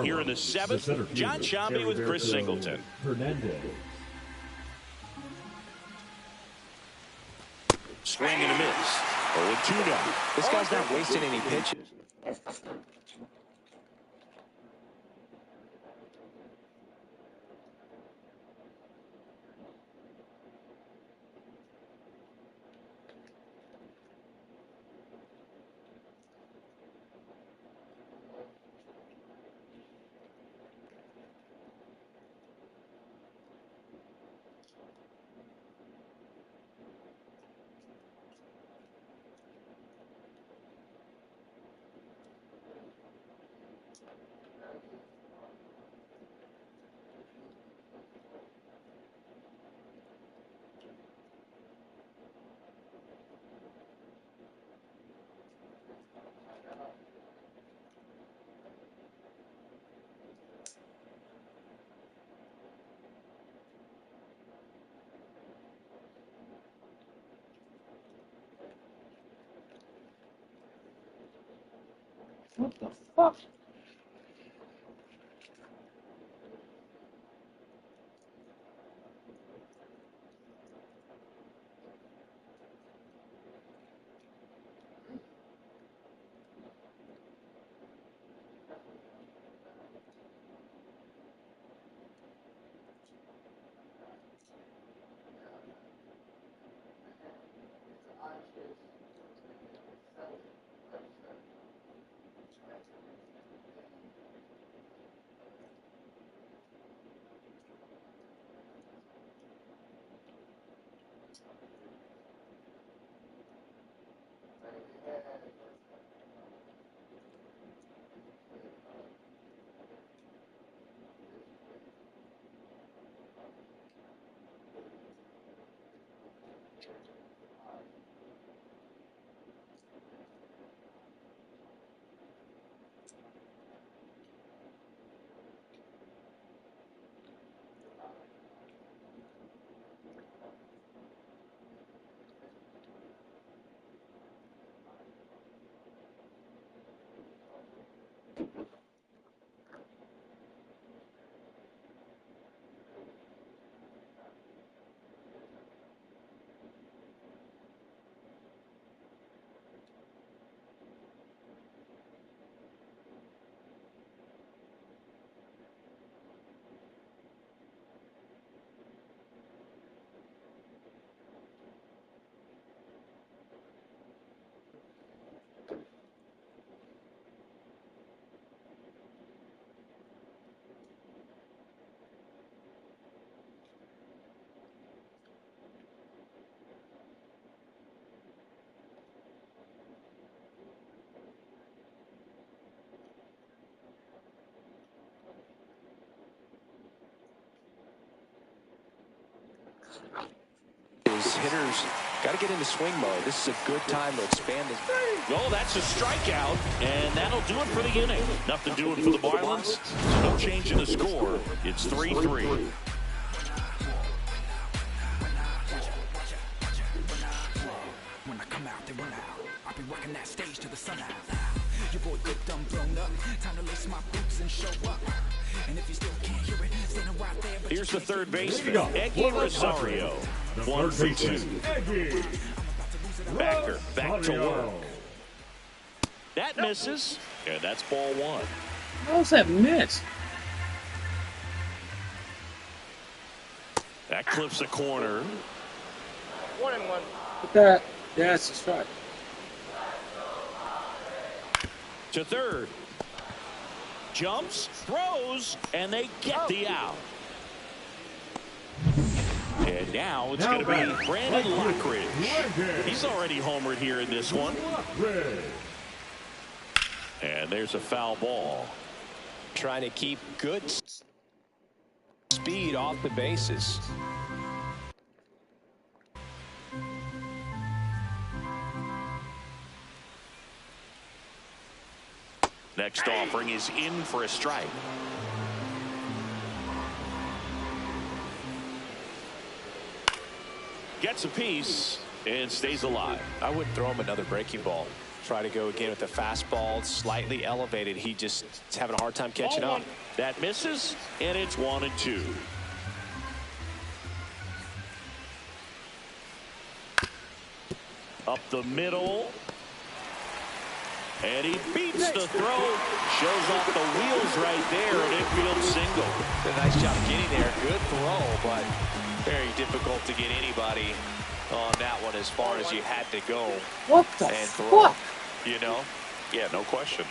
here in the seventh. John Sciambi with Chris Singleton. Swing and a miss. 0-2 now. This guy's not wasting any pitches. What the fuck? His hitters got to get into swing mode. This is a good time to expand his. Oh, that's a strikeout, and that'll do it for the inning. Nothing doing for the Marlins. No change in the score. It's 3-3. When I come out, they run out. I'll be working that stage to the sun out. Your boy good done blown up. Time to lace my boots and show up. And if you still can't hear it, standing right there. Here's the third baseman, Eggy Rosario. 1-2. Backer, back to work. That misses, and that's ball one. How was that miss? That clips the corner. 1-1. But that, that's a strike. To third. Jumps, throws, and they get the out. And now it's going to be Brandon Lockridge. He's already homered here in this one. And there's a foul ball. Trying to keep good speed off the bases. Next offering is in for a strike. Gets a piece and stays alive. I wouldn't throw him another breaking ball. try to go again with the fastball slightly elevated. He just is having a hard time catching up. That misses, and it's 1-2. Up the middle. And he beats the throw. Shows off the wheels right there. An infield single. Did a nice job getting there. Good throw, but very difficult to get anybody on that one as far as you had to go. What the fuck? You know? Yeah, no question.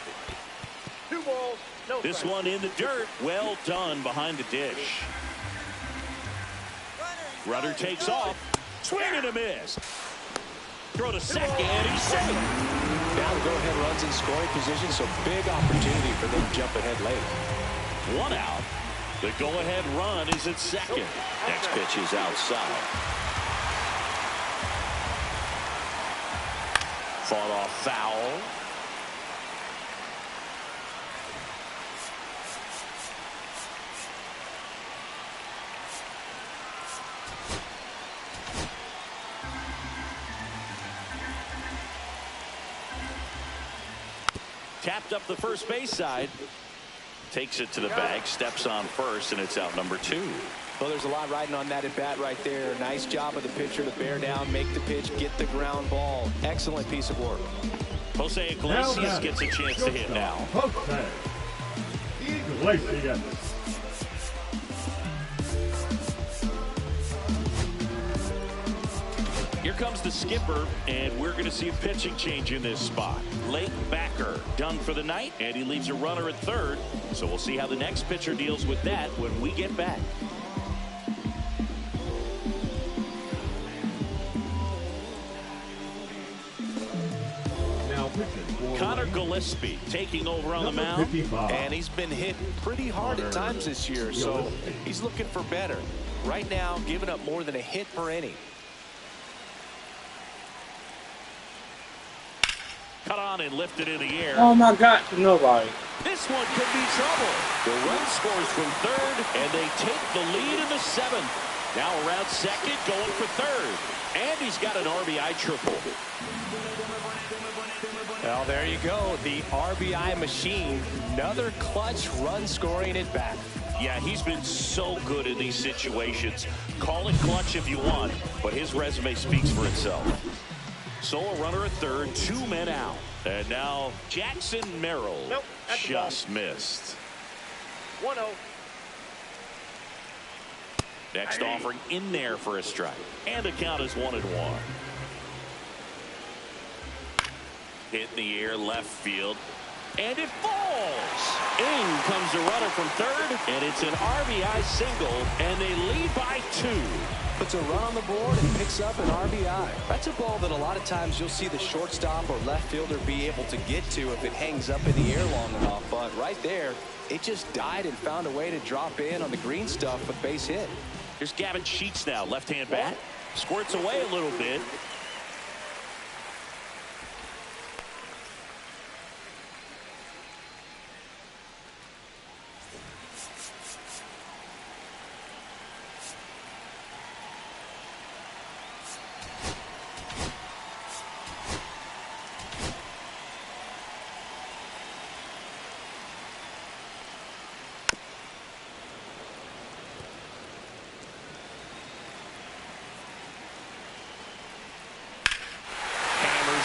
2 balls, no This strikes. one in the dirt. Well done behind the dish. Runner takes off. Swing and a miss. Throw to second, and he's safe. Now the go-ahead runs in scoring position, so big opportunity for them to jump ahead late. 1 out. The go-ahead run is at second. Next pitch is outside. Fought off foul. Tapped up the first base side. Takes it to the bag, steps on first, and it's out number 2. Well, there's a lot riding on that at bat right there. Nice job of the pitcher to bear down, make the pitch, get the ground ball. Excellent piece of work. Jose Iglesias gets a chance to hit now. Jose Iglesias. Here comes the skipper, and we're going to see a pitching change in this spot. Lake Backer done for the night, and he leaves a runner at third. So we'll see how the next pitcher deals with that when we get back. Now pitching for Connor Gillespie taking over on the mound. 55. And he's been hit pretty hard at times this year, so he's looking for better. Right now, giving up more than a hit per inning. Cut on and lifted in the air. Oh my God, nobody. This one could be trouble. The run scores from third, and they take the lead in the 7th. Now around second, going for third. And he's got an RBI triple. Well, there you go. The RBI machine. Another clutch run scoring at bat. Yeah, he's been so good in these situations. Call it clutch if you want, but his resume speaks for itself. So a runner at third, 2 men out. And now Jackson Merrill Nope, that's the just missed. 1-0. Next offering in there for a strike. And the count is 1-1. Hit in the air, left field. And it falls. In comes the runner from third, and it's an RBI single, and they lead by 2. Puts a run on the board and picks up an RBI. That's a ball that a lot of times you'll see the shortstop or left fielder be able to get to if it hangs up in the air long enough. But right there, it just died and found a way to drop in on the green stuff with base hit. Here's Gavin Sheets now, left-hand bat. Squirts away a little bit.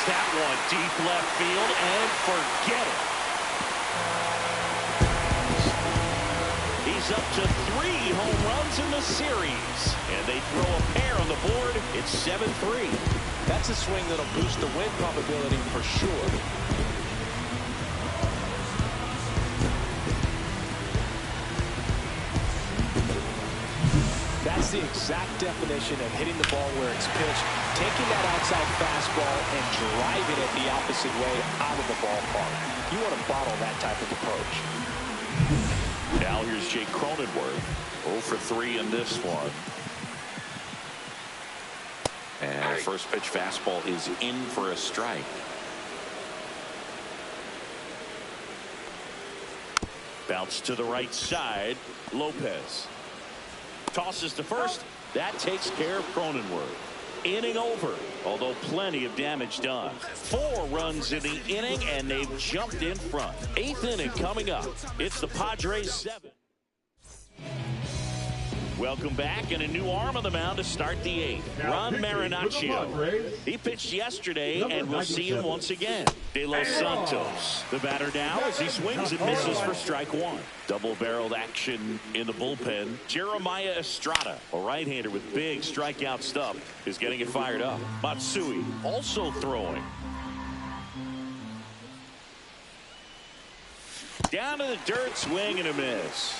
That one deep left field, and forget it. He's up to 3 home runs in the series, and they throw a pair on the board. It's 7-3. That's a swing that'll boost the win probability for sure. That's the exact definition of hitting the ball where it's pitched, taking that outside fastball and driving it the opposite way out of the ballpark. You want to bottle that type of approach. Now here's Jake Cronenworth. 0 for 3 in this one. And the first pitch fastball is in for a strike. Bounce to the right side. Lopez tosses to first. That takes care of Cronenworth. Inning over, although plenty of damage done. 4 runs in the inning, and they've jumped in front. 8th inning coming up. It's the Padres 7. Welcome back, and a new arm on the mound to start the 8th. Ron Marinaccio. He pitched yesterday, and we'll see him once again. De Los Santos, the batter now as he swings and misses for strike 1. Double-barreled action in the bullpen. Jeremiah Estrada, a right-hander with big strikeout stuff, is getting it fired up. Matsui also throwing. Down to the dirt, swing and a miss.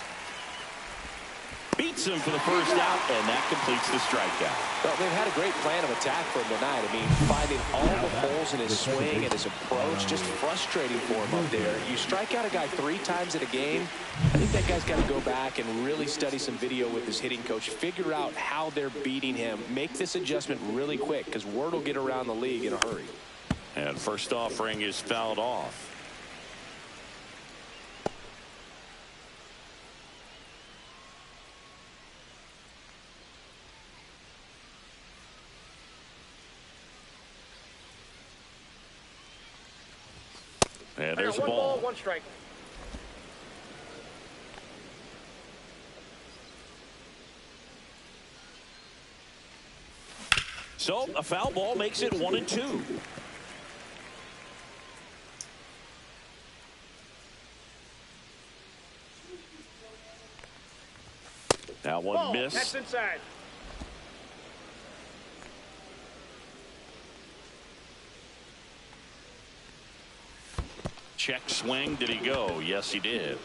Beats him for the first out, and that completes the strikeout. Well, they've had a great plan of attack for him tonight. I mean, finding all the holes in his swing and his approach, just frustrating for him up there. You strike out a guy 3 times in a game, I think that guy's got to go back and really study some video with his hitting coach, figure out how they're beating him, make this adjustment really quick, because word will get around the league in a hurry. And first offering is fouled off. And there's a ball. 1 strike. So a foul ball makes it 1-2. Now one Ball. miss. That's inside. Check swing. Did he go? Yes, he did.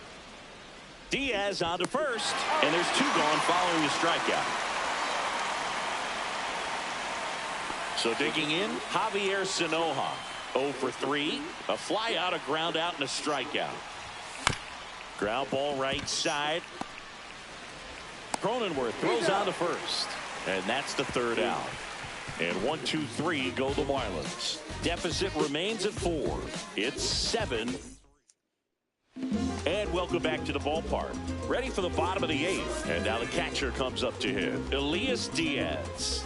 Diaz on to first, and there's 2 gone following the strikeout. So digging in, Javier Sanoja, 0 for 3, a fly out, a ground out, and a strikeout. Ground ball right side. Cronenworth throws on to first, and that's the 3rd out. And 1, 2, 3 go the Marlins. Deficit remains at 4. It's 7. And welcome back to the ballpark. Ready for the bottom of the 8th. And now the catcher comes up to him, Elias Diaz.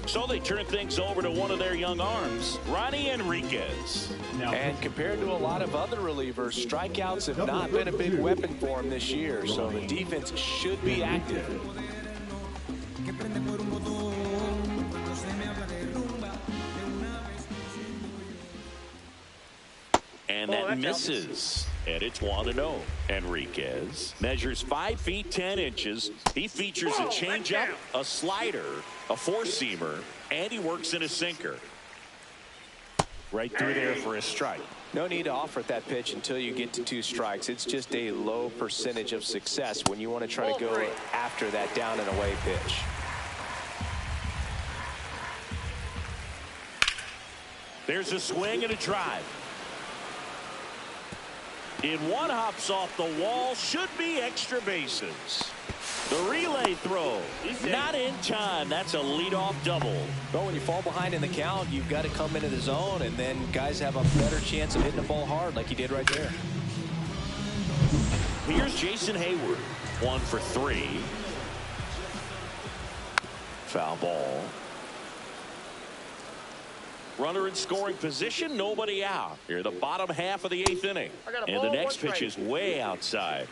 So they turn things over to one of their young arms, Ronnie Enriquez. And compared to a lot of other relievers, strikeouts have not been a big weapon for him this year, so the defense should be active. And that misses. And it's 1-0. Enriquez measures 5 feet 10 inches. He features a changeup, a slider, a 4-seamer, and he works in a sinker. Right through there for a strike. No need to offer at that pitch until you get to 2 strikes. It's just a low percentage of success when you want to try to go after that down and away pitch. There's a swing and a drive. In one, hops off the wall, should be extra bases. The relay throw, not in time. That's a leadoff double. But when you fall behind in the count, you've got to come into the zone, and then guys have a better chance of hitting the ball hard like he did right there. Here's Jason Hayward, 1 for 3. Foul ball. Runner in scoring position, nobody out. Here, the bottom half of the 8th inning. And the next pitch is way outside.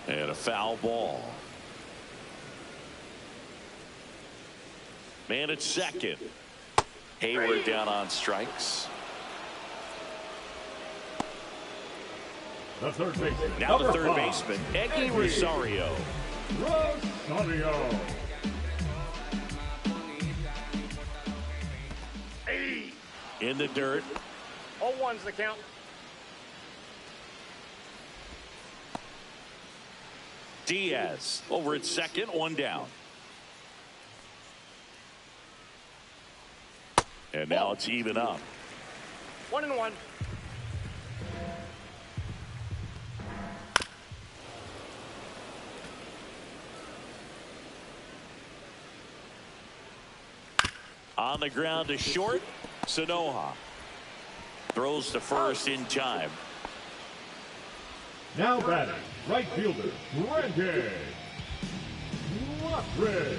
And a foul ball. Man at second. Hayward down on strikes. The third baseman. Now the third baseman, Eggy Rosario. In the dirt. 0-1's the count. Diaz over at second, 1 down. And now it's even up. 1-1. On the ground to short. Sanoja throws to first in time. Now batting, right fielder, Randy Lockridge.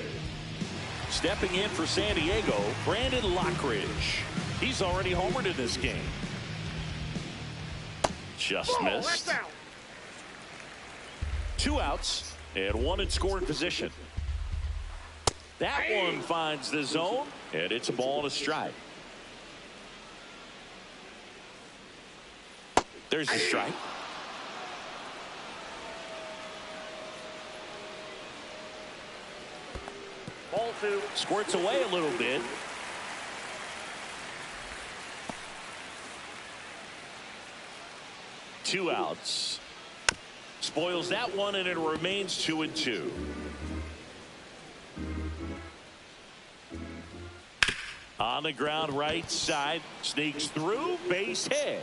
Stepping in for San Diego, Brandon Lockridge. He's already homered in this game. Just missed. 2 outs and 1 in scoring position. That one finds the zone, and it's a ball and a strike. There's the strike. Ball 2. Squirts away a little bit. Two outs. Spoils that one, and it remains 2-2. On the ground, right side, sneaks through, base hit.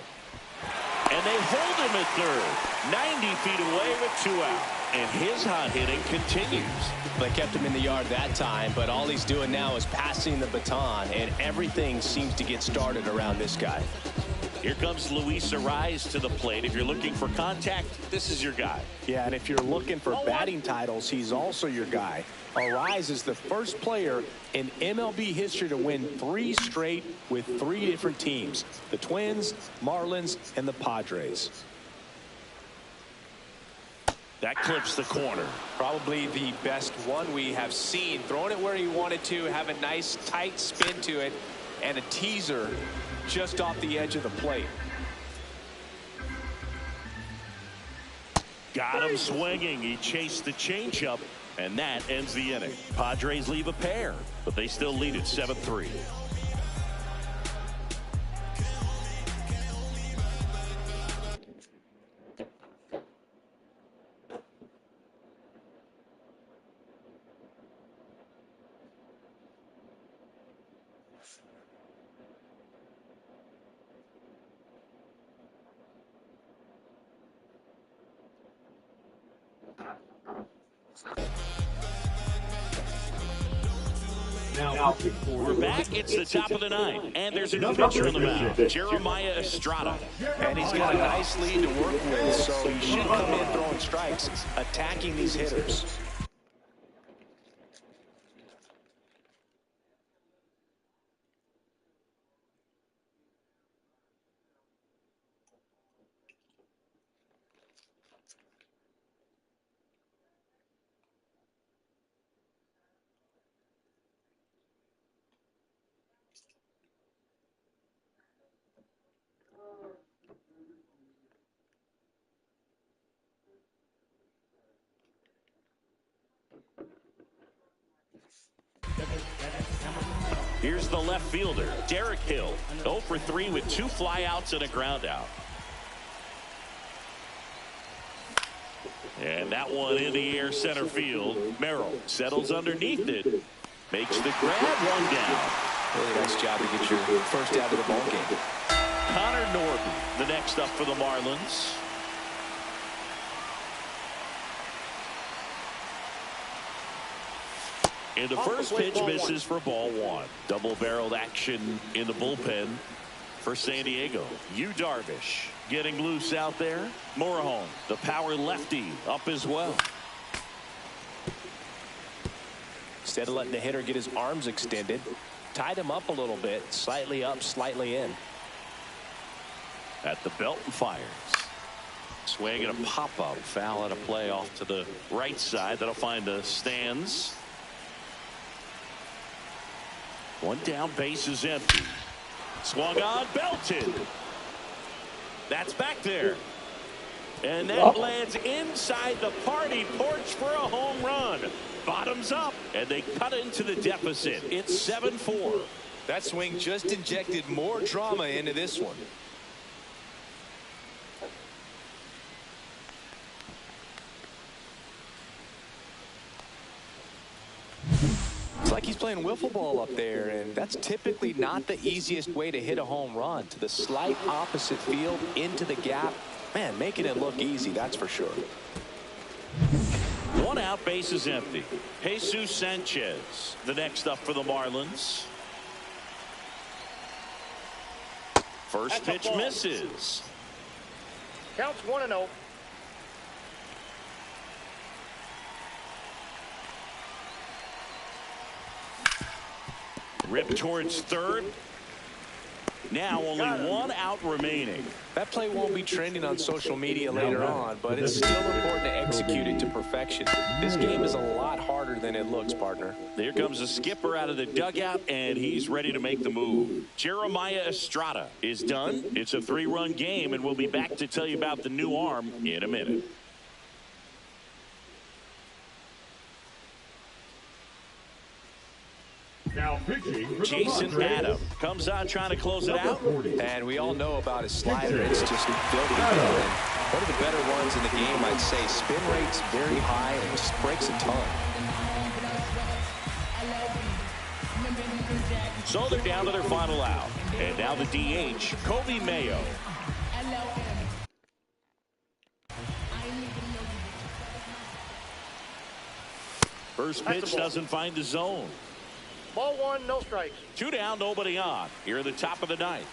And they hold him at third, 90 feet away with 2 out. And his hot hitting continues. They kept him in the yard that time, but all he's doing now is passing the baton, and everything seems to get started around this guy. Here comes Luis Arraez to the plate. If you're looking for contact, this is your guy. Yeah, and if you're looking for batting titles, he's also your guy. Arraez is the first player in MLB history to win 3 straight with 3 different teams: the Twins, Marlins, and the Padres. That clips the corner. Probably the best one we have seen. Throwing it where he wanted to, have a nice tight spin to it, and a teaser just off the edge of the plate. Got him swinging. He chased the changeup, and that ends the inning. Padres leave a pair, but they still lead at 7-3. We're back. It's the top of the 9th, and there's a new pitcher on the mound, Jeremiah Estrada. And he's got a nice lead to work with, so he should come in throwing strikes, attacking these hitters. Here's the left fielder, Derek Hill, 0 for 3 with 2 flyouts and a ground out. And that one in the air center field. Merrill settles underneath it, makes the grab, 1 down. Really nice job to get your first out of the ball game. Connor Norton, the next up for the Marlins. And the first pitch misses for ball 1. Double-barreled action in the bullpen for San Diego. Yu Darvish getting loose out there. Morejon, the power lefty, up as well. Instead of letting the hitter get his arms extended, tied him up a little bit, slightly up, slightly in. At the belt and fires. Swing and a pop-up. Foul out of play off to the right side. That'll find the stands. 1 down, base is empty. Swung on, belted. That's back there. And that lands inside the party porch for a home run. Bottoms up, and they cut into the deficit. It's 7-4. That swing just injected more drama into this one. It's like he's playing wiffle ball up there, and that's typically not the easiest way to hit a home run. To the slight opposite field, into the gap. Man, making it look easy, that's for sure. 1 out, base is empty. Jesus Sanchez, the next up for the Marlins. First pitch misses. Counts 1-0. Ripped towards third. Now only one out remaining. That play won't be trending on social media later on, but it's still important to execute it to perfection. This game is a lot harder than it looks, partner. Here comes the skipper out of the dugout, and he's ready to make the move. Jeremiah Estrada is done. It's a 3-run game, and we'll be back to tell you about the new arm in a minute. Now pitching for the Jason Padres. Adam comes on trying to close it out. And we all know about his slider. It's just filthy good. One of the better ones in the game, I'd say. Spin rate's very high and just breaks a ton. So they're down to their final out. And now the DH, Kobe Mayo. First pitch doesn't find the zone. Ball 1, no strikes. 2 down, nobody on. Here at the top of the ninth.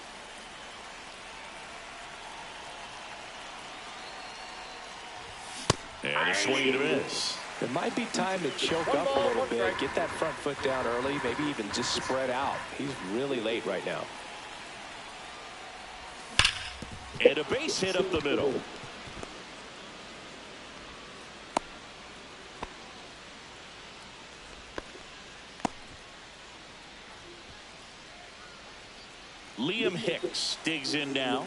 And a swing and a miss. It might be time to choke up a little bit, get that front foot down early, maybe even just spread out. He's really late right now. And a base hit up the middle. Liam Hicks digs in now.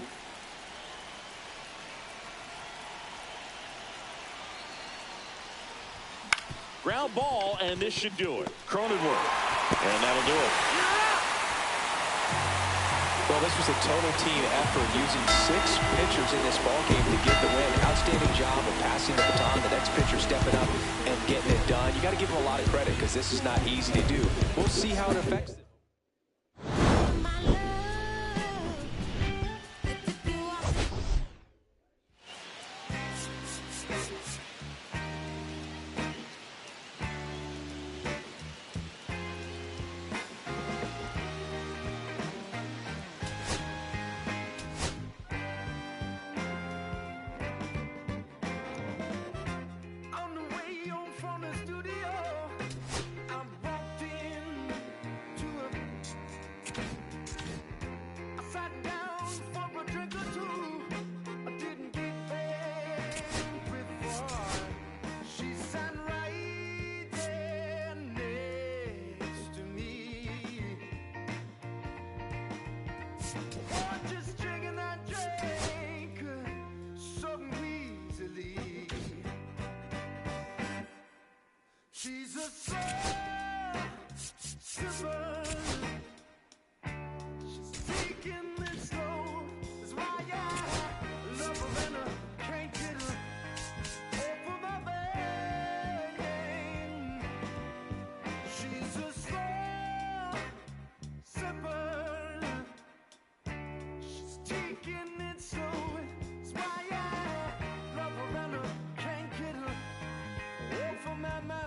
Ground ball, and this should do it. Cronenworth. And that'll do it. Well, this was a total team effort using 6 pitchers in this ballgame to get the win. Outstanding job of passing the baton. The next pitcher stepping up and getting it done. You got to give him a lot of credit because this is not easy to do. We'll see how it affects them. She's a soul sipper. She's taking it slow. That's why I love her and I can't get her off of my vein. She's a soul sipper. She's taking it slow. That's why I love her and I can't get her off of my mind.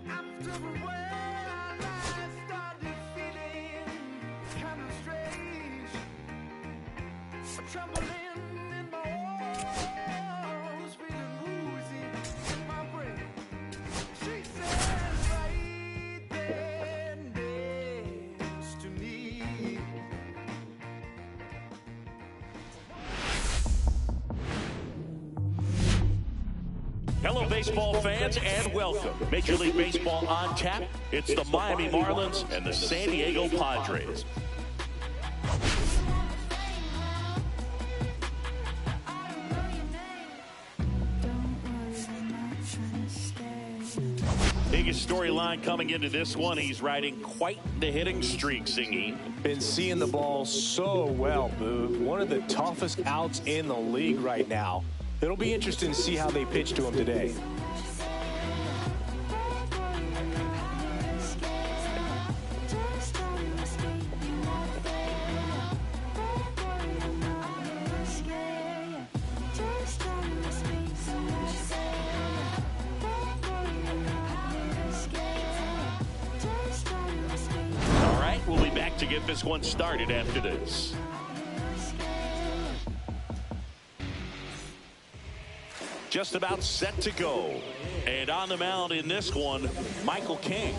After a while, I started feeling kind of strange, a trembling in my arms, feeling woozy in my brain. She said right there next to me. Hello, baseball fans, and welcome. Major League Baseball on tap. It's the Miami Marlins and the San Diego Padres. Biggest storyline coming into this one. He's riding quite the hitting streak, Singy. Been seeing the ball so well, Boog. One of the toughest outs in the league right now. It'll be interesting to see how they pitch to him today. to get this one started after this. Just about set to go. And on the mound in this one, Michael King.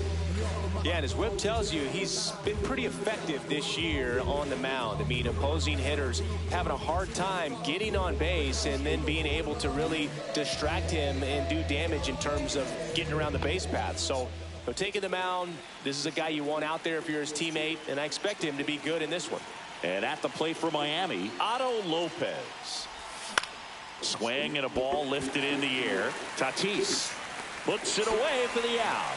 Yeah, and his whip tells you he's been pretty effective this year on the mound. I mean, opposing hitters having a hard time getting on base and then being able to really distract him and do damage in terms of getting around the base path. So, taking the mound, this is a guy you want out there if you're his teammate, and I expect him to be good in this one. And at the plate for Miami, Otto Lopez. Swing and a ball lifted in the air. Tatis puts it away for the out.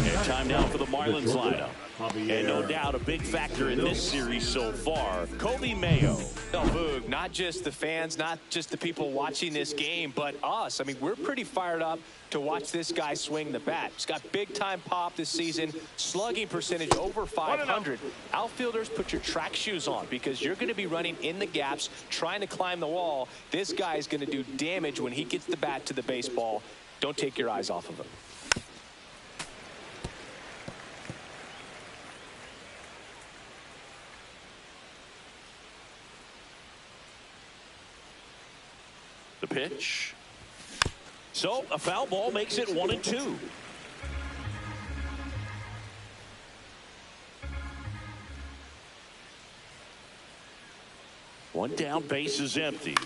And time now for the Marlins lineup. And no doubt a big factor in this series so far, Kobe Mayo. Boog, not just the fans, not just the people watching this game, but us. I mean, we're pretty fired up to watch this guy swing the bat. He's got big-time pop this season, slugging percentage over 500. Outfielders, put your track shoes on because you're going to be running in the gaps, trying to climb the wall. This guy is going to do damage when he gets the bat to the baseball. Don't take your eyes off of him. The pitch. So a foul ball makes it 1-2. One down, base is empty.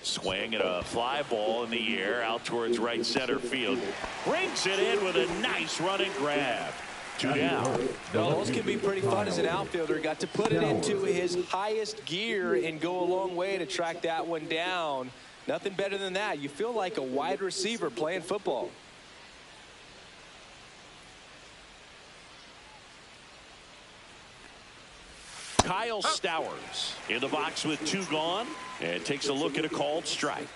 Swing and a fly ball in the air out towards right center field. Brings it in with a nice running grab. 2 down. Well, those can be pretty fun as an outfielder. Got to put it into his highest gear and go a long way to track that one down. Nothing better than that. You feel like a wide receiver playing football. Kyle Stowers in the box with 2 gone and takes a look at a called strike.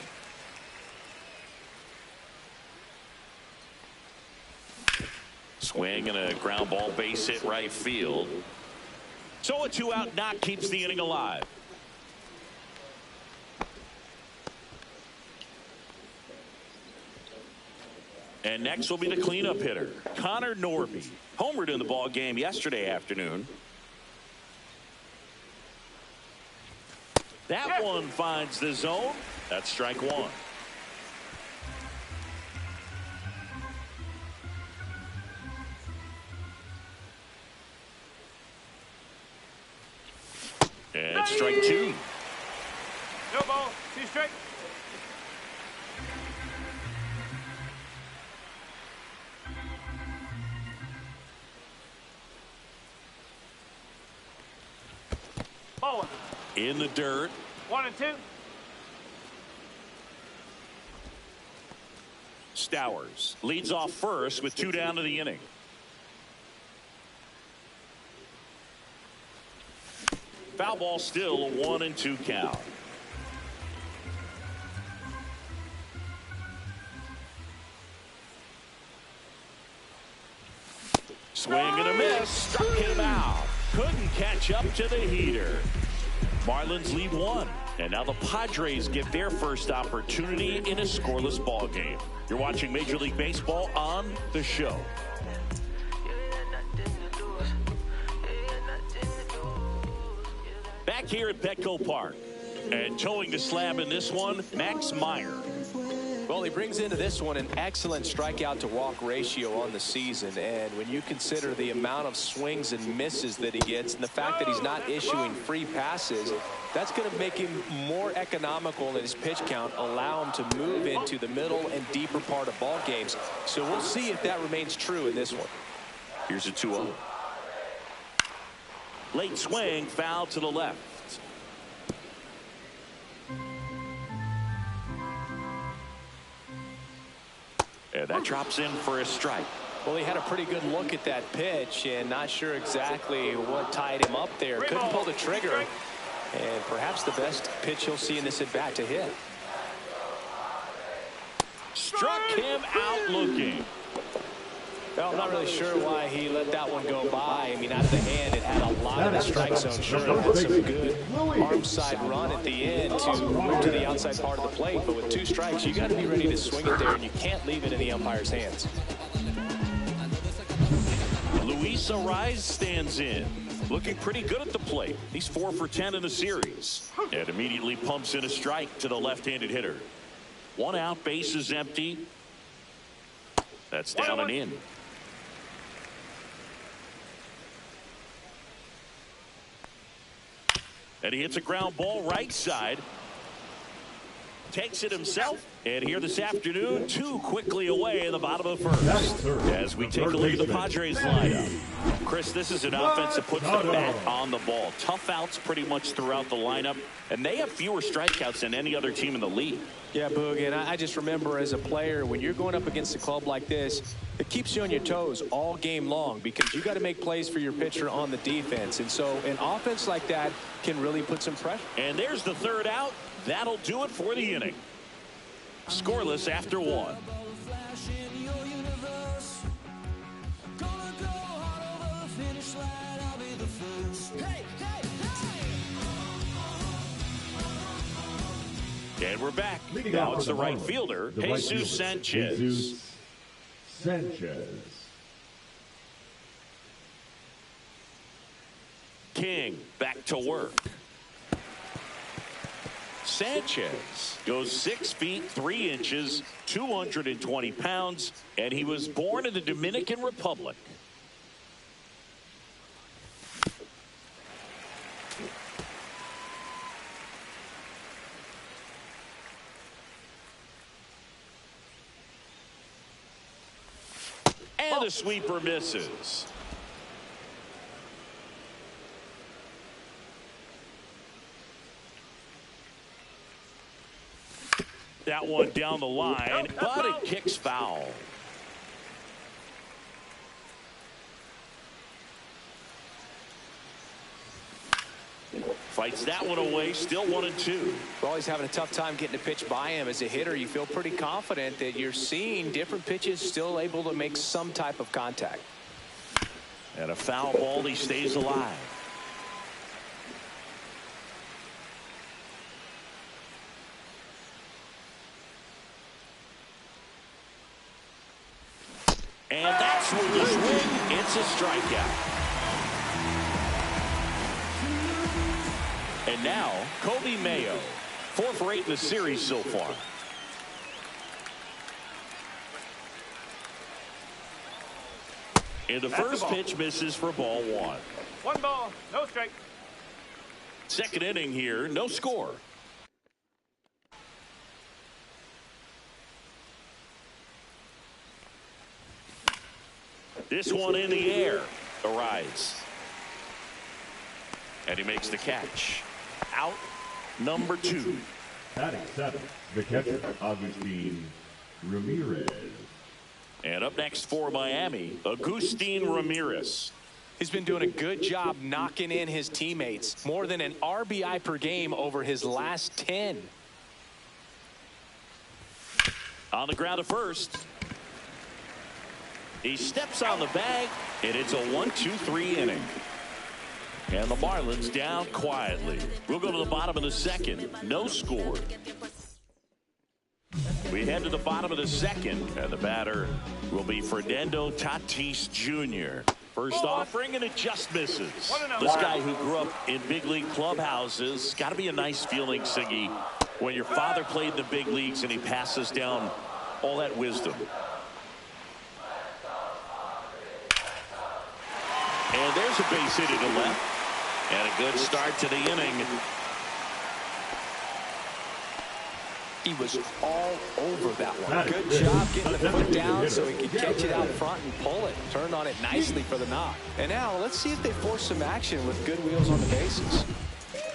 Swing and a ground ball base hit right field. So a 2-out knock keeps the inning alive. And next will be the cleanup hitter, Connor Norby. Homered in the ball game yesterday afternoon. That one finds the zone. That's strike 1. And strike 2. No ball. 2 strike. Ball 1. In the dirt. 1-2. Stowers leads off first with 2 down to the inning. Foul ball, still a 1-2 count. Swing and a miss. Struck him out. Couldn't catch up to the heater. Marlins lead 1. And now the Padres get their first opportunity in a scoreless ball game. You're watching Major League Baseball on The Show. Back here at Petco Park. And towing the slab in this one, Max Meyer. Well, he brings into this one an excellent strikeout to walk ratio on the season. And when you consider the amount of swings and misses that he gets and the fact that he's not issuing free passes, that's going to make him more economical in his pitch count, allow him to move into the middle and deeper part of ball games. So we'll see if that remains true in this one. Here's a 2-0. Late swing, foul to the left. And that drops in for a strike. Well, he had a pretty good look at that pitch and not sure exactly what tied him up there. Couldn't pull the trigger. And perhaps the best pitch he'll see in this at-bat to hit. Struck him out looking. Well, I'm not really sure why he let that one go by. I mean, out of the hand, it had a lot of the strike zone. Sure, it had some good arm side run at the end to move to the outside part of the plate. But with 2 strikes, you got to be ready to swing it there, and you can't leave it in the umpire's hands. Luis Ariz stands in. Looking pretty good at the plate. He's 4 for 10 in the series. And immediately pumps in a strike to the left-handed hitter. 1 out, base is empty. That's down and in. And he hits a ground ball right side. Takes it himself. And here this afternoon, 2 quickly away in the bottom of the first. As we take a look at the Padres lineup. Chris, this is an offense that puts the bat on the ball. Tough outs pretty much throughout the lineup. And they have fewer strikeouts than any other team in the league. Yeah, Boog, and I just remember as a player, when you're going up against a club like this, it keeps you on your toes all game long because you got to make plays for your pitcher on the defense. And so an offense like that can really put some pressure. And there's the 3rd out. That'll do it for the inning. Scoreless after 1. And we're back. Now it's the right fielder, Jesus Sanchez. Jesus Sanchez. King back to work. Sanchez goes 6 feet 3 inches, 220 pounds, and he was born in the Dominican Republic. And the sweeper misses. That one down the line, but it kicks foul. Fights that one away, still 1-2. Well, he's having a tough time getting a pitch by him. As a hitter, you feel pretty confident that you're seeing different pitches still able to make some type of contact. And a foul ball, he stays alive. And that's with the swing. It's a strikeout. And now, Kobe Mayo, 4 for 8 in the series so far. And the first pitch misses for ball 1. 1 ball, no strike. Second inning here, no score. This one in the air. Ariz. And he makes the catch. Out number 2. Batting 7, the catcher, Agustin Ramirez. And up next for Miami, Agustin Ramirez. He's been doing a good job knocking in his teammates. More than an RBI per game over his last 10. On the ground at first. He steps on the bag, and it's a 1-2-3 inning. And the Marlins down quietly. We'll go to the bottom of the second. No score. We head to the bottom of the second, and the batter will be Fernando Tatis Jr. First offering, and it just misses. This guy who grew up in big league clubhouses, got to be a nice feeling, Siggy, when your father played in the big leagues and he passes down all that wisdom. And there's a base hit to the left. And a good start to the inning. He was all over that one. Good job getting the foot down so he could catch it out front and pull it. Turned on it nicely for the knock. And now let's see if they force some action with good wheels on the bases.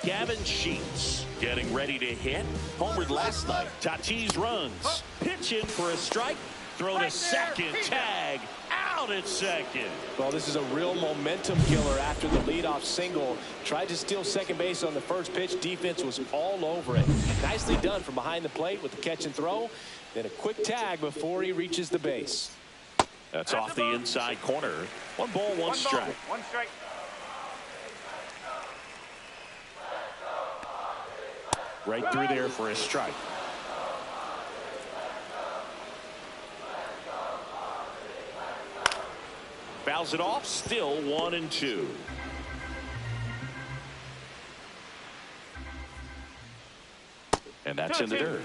Gavin Sheets getting ready to hit. Homered last night. Tatis runs. Pitching for a strike. Throw to second. Tag. Out at second. Well, this is a real momentum killer after the leadoff single. Tried to steal second base on the first pitch. Defense was all over it. Nicely done from behind the plate with the catch and throw. Then a quick tag before he reaches the base. That's off the inside corner. 1 ball, 1 strike. 1 strike. Right through there for a strike. Fouls it off, still 1-2. And that's in the dirt.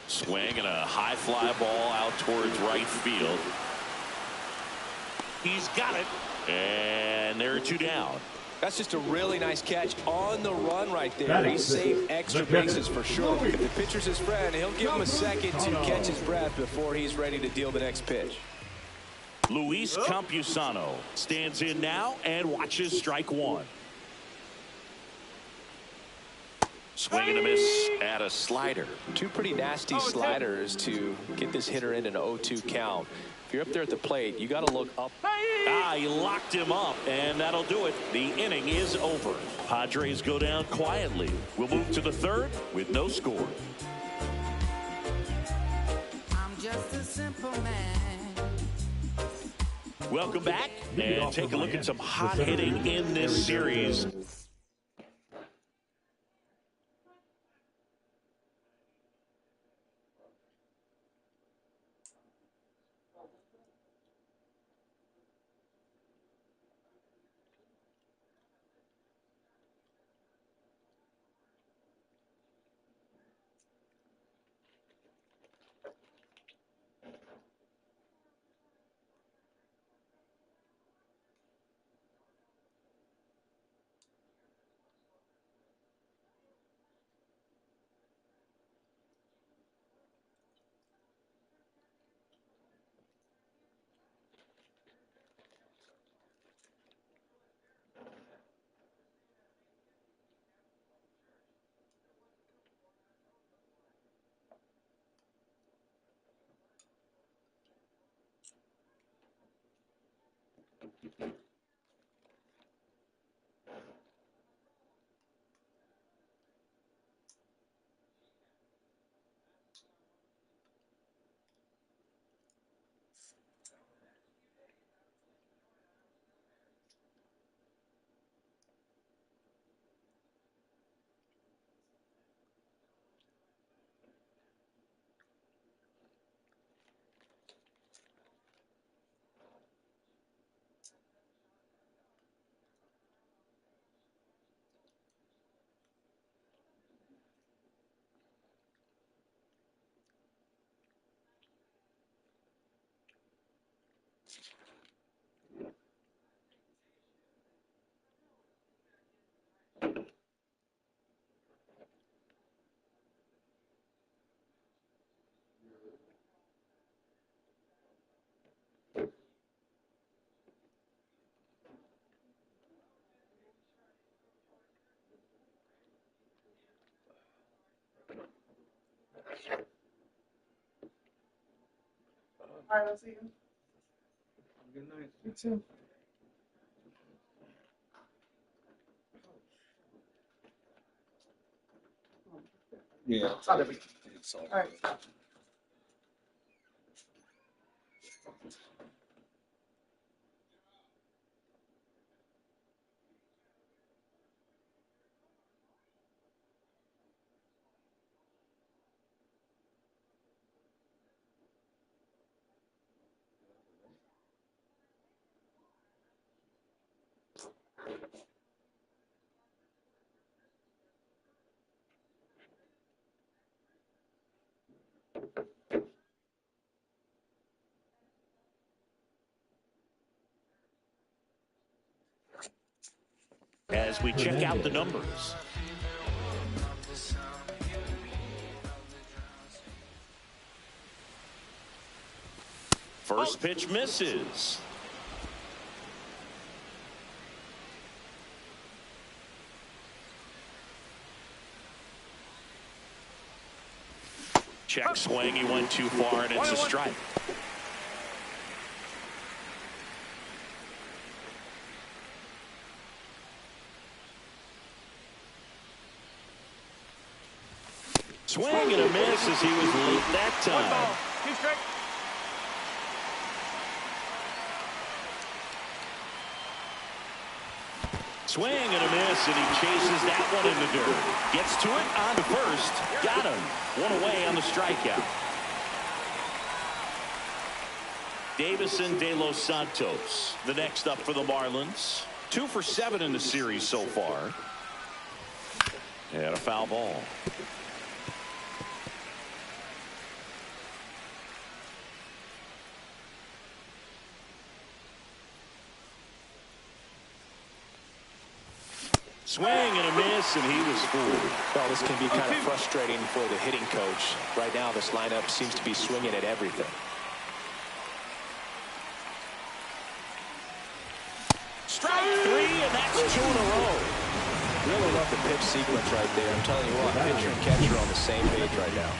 Swing and a high fly ball out towards right field. He's got it. And there are 2 down. That's just a really nice catch on the run right there. He saved extra bases for sure. If the pitcher's his friend, he'll give him a second to catch his breath before he's ready to deal the next pitch. Luis Campusano stands in now and watches strike 1. Swing and a miss at a slider. 2 pretty nasty sliders to get this hitter in an 0-2 count. If you're up there at the plate, you got to look up. He locked him up, and that'll do it. The inning is over. Padres go down quietly. We'll move to the 3rd with no score. I'm just a simple man. Welcome back, and take a look at some hot hitting in this series. All right, I'll see you. Good night. You too. Yeah. All right. As we check out the numbers. First pitch misses. Check swing. He went too far, and it's a strike. Swing and a miss as he was late that time. 2 strike. Swing and a miss, and he chases that one in the dirt. Gets to it on to first. Got him. One away on the strikeout. Davison de Los Santos, the next up for the Marlins. 2 for 7 in the series so far. And a foul ball. Swing and a miss, and he was fooled. Well, this can be kind of frustrating for the hitting coach. Right now, this lineup seems to be swinging at everything. Strike 3, and that's 2 in a row. Really love the pitch sequence right there. I'm telling you what, pitcher and catcher are on the same page right now.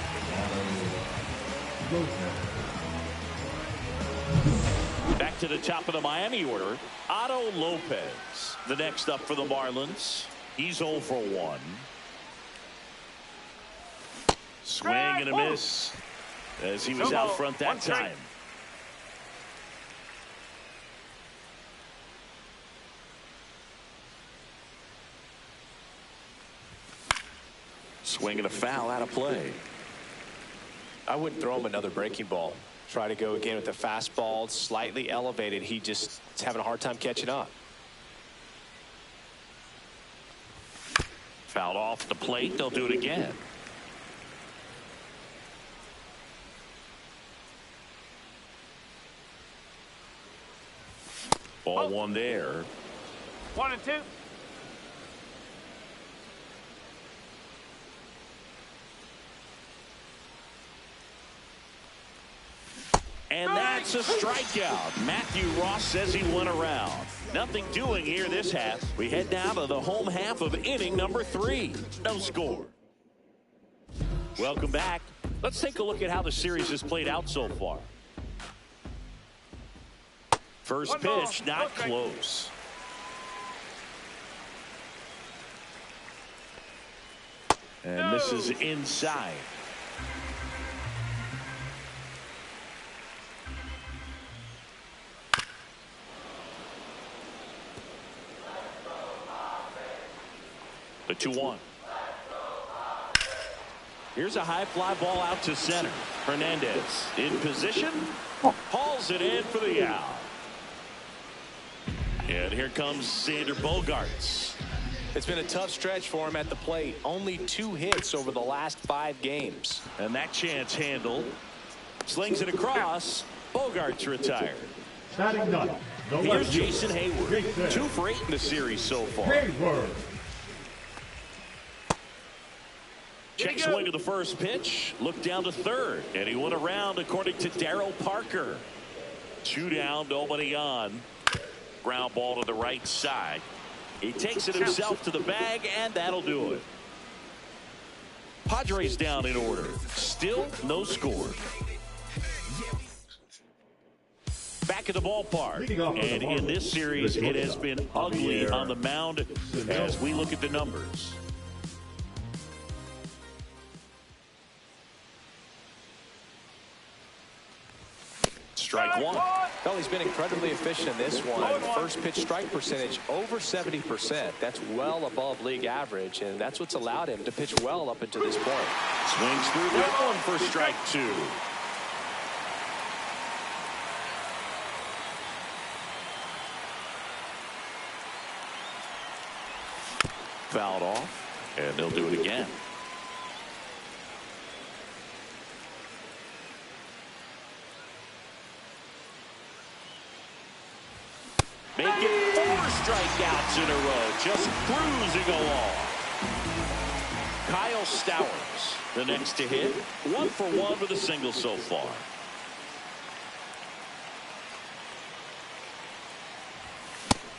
Back to the top of the Miami order. Otto Lopez, the next up for the Marlins. He's 0 for 1. Swing and a miss as he was out front that time. Swing and a foul out of play. I wouldn't throw him another breaking ball. Try to go again with the fastball, slightly elevated. He just is having a hard time catching up. Fouled off the plate. They'll do it again. Ball 1 there. 1 and 2. And that's a strikeout. Matthew Ross says he went around. Nothing doing here this half. We head down to the home half of inning number 3. No score. Welcome back. Let's take a look at how the series has played out so far. First pitch, not close. And this is inside. The 2-1. Here's a high fly ball out to center. Hernandez in position. Hauls it in for the out. And here comes Xander Bogaerts. It's been a tough stretch for him at the plate. Only 2 hits over the last 5 games. And that chance handled. Slings it across. Bogaerts retired. Batting ninth. Here's Jason Hayward. 2 for 8 in the series so far. Hayward. Check swing of the first pitch. Look down to third. And he went around according to Darryl Parker. 2 down, nobody on. Ground ball to the right side. He takes it himself to the bag, and that'll do it. Padres down in order. Still no score. Back at the ballpark. And in this series, it has been ugly on the mound as we look at the numbers. Strike 1. Well, he's been incredibly efficient in this one. First pitch strike percentage over 70%. That's well above league average, and that's what's allowed him to pitch well up until this point. Swings through that one for strike 2. Fouled off, and they'll do it again. Make it 4 strikeouts in a row, just cruising along. Kyle Stowers, the next to hit. 1 for 1 with a single so far.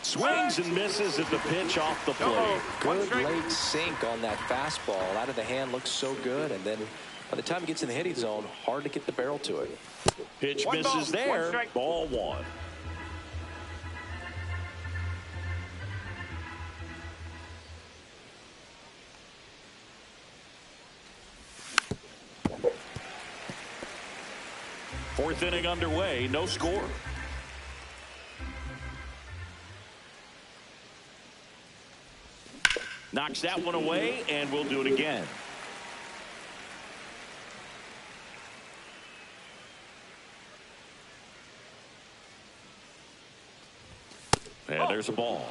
Swings and misses at the pitch off the plate. Good late sink on that fastball. Out of the hand looks so good, and then by the time it gets in the hitting zone, hard to get the barrel to it. Pitch misses there. Ball 1. Fourth inning underway, no score. Knocks that one away, and we'll do it again. And there's a ball.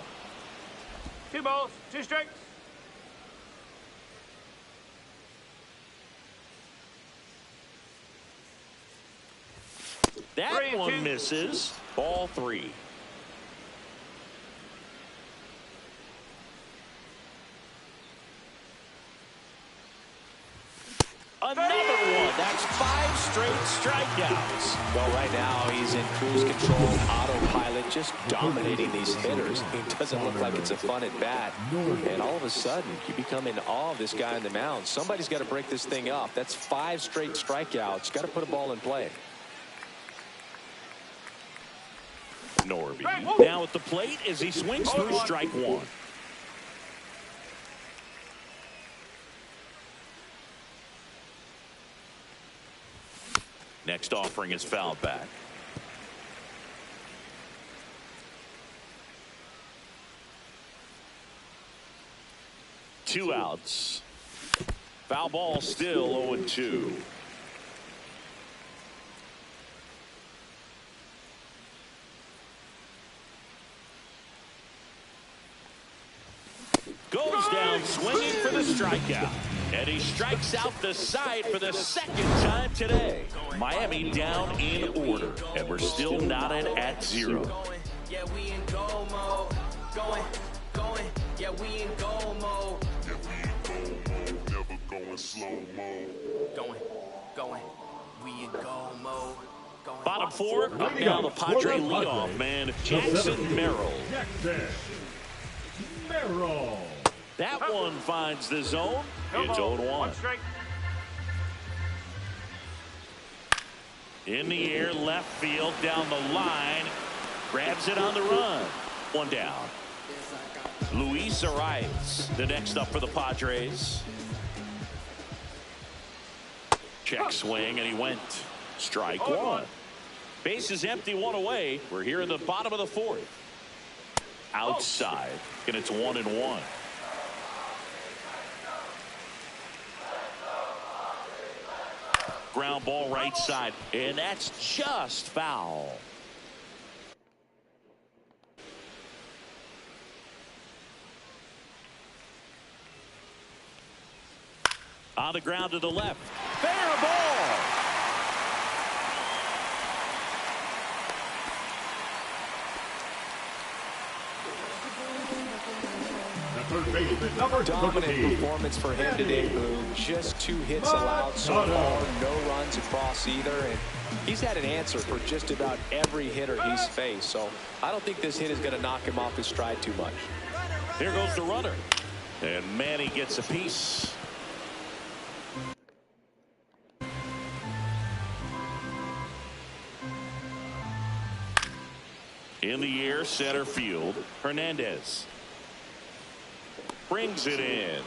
2 balls, 2 strikes. That one misses. Ball 3. Another one. That's 5 straight strikeouts. Well, right now he's in cruise control, autopilot, just dominating these hitters. It doesn't look like it's a fun at bat. And all of a sudden, you become in awe of this guy on the mound. Somebody's got to break this thing up. That's 5 straight strikeouts. Got to put a ball in play. Norby now at the plate as he swings through strike 1. Next offering is fouled back. Two outs. Foul ball, still 0-2. Goes down swinging for the strikeout. And he strikes out the side for the 2nd time today. Miami down in order. And we're still knotted at 0. Yeah, we in goal mode. Going. Yeah, we in goal mode. Never going slow mode. Going. We in goal mode. Bottom 4, up now the Padre leadoff man, Jackson Merrill. That one finds the zone. It's 0-1. In the air, left field, down the line. Grabs it on the run. One down. Luis Arias, the next up for the Padres. Check swing, and he went. Strike 1. Base is empty, 1 away. We're here in the bottom of the 4th. Outside, and it's 1-1. Ground ball right side, and that's just foul. On the ground to the left. Fair ball. Dominant performance for him today, Boone. Just 2 hits allowed so far, no runs across either, and he's had an answer for just about every hitter he's faced. So I don't think this hit is going to knock him off his stride too much. Here goes the runner, and Manny gets a piece. In the air, center field, Hernandez brings it in.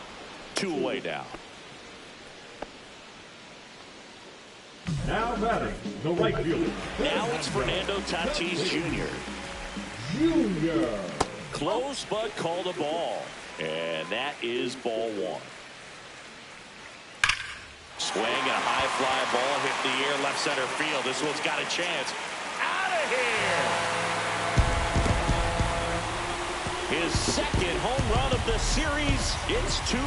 2 away now. Now batting, the right fielder. Now it's Fernando Tatis Jr. Close but called a ball. And that is ball 1. Swing and a high fly ball hit the air left center field. This one's got a chance. Out of here. His 2nd home run of the series. It's 2-0.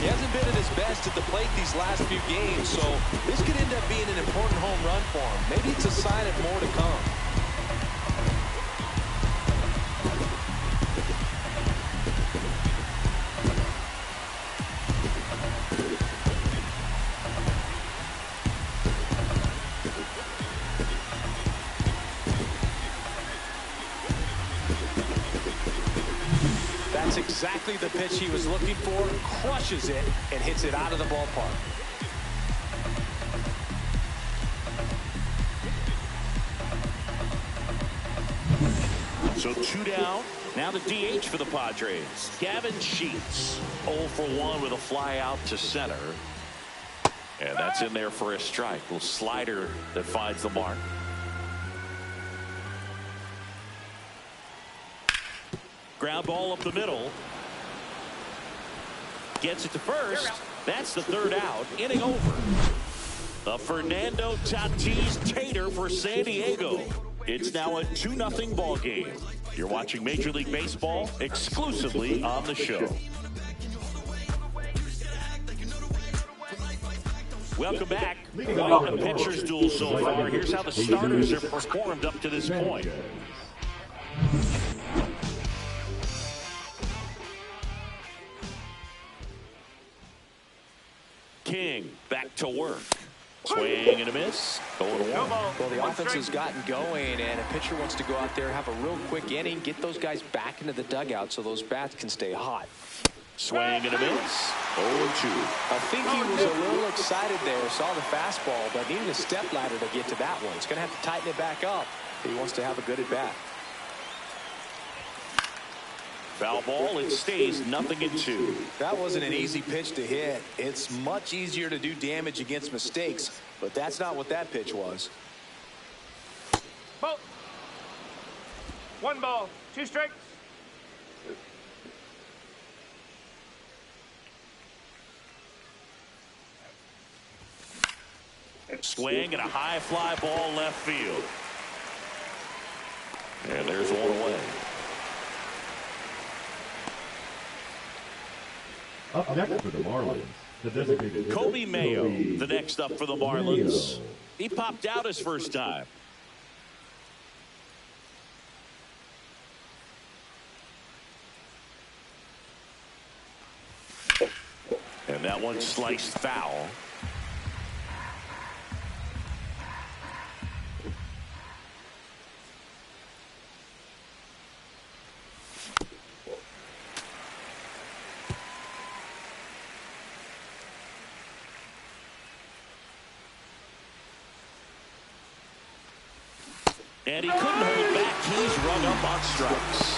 He hasn't been at his best at the plate these last few games, so this could end up being an important home run for him. Maybe it's a sign of more to come. That's exactly the pitch he was looking for. Crushes it and hits it out of the ballpark. So 2 down. Now the DH for the Padres, Gavin Sheets. 0 for 1 with a fly out to center. And that's in there for a strike. Little slider that finds the mark. Ground ball up the middle. Gets it to first. That's the third out. Inning over. A Fernando Tatis Tater for San Diego. It's now a 2-0 ball game. You're watching Major League Baseball exclusively on the show. Welcome back. Quite a pitcher's duel so far. Here's how the starters have performed up to this point. King back to work. Swing and a miss. Going to one. Well, the offense has gotten going, and a pitcher wants to go out there, have a real quick inning, get those guys back into the dugout so those bats can stay hot. Swing and a miss. 0-2. I think he was a little excited there, saw the fastball, but needed a step ladder to get to that one. He's going to have to tighten it back up if he wants to have a good at bat. Foul ball. It stays 0-2. That wasn't an easy pitch to hit. It's much easier to do damage against mistakes, but that's not what that pitch was. Ball. 1 ball, 2 strikes. Swing and a high fly ball left field. And there's one away. Up next for the Marlins, the designated Kobe Mayo, the next up for the Marlins. He popped out his first time. And that one sliced foul. And he couldn't hold back. He's run up on strikes.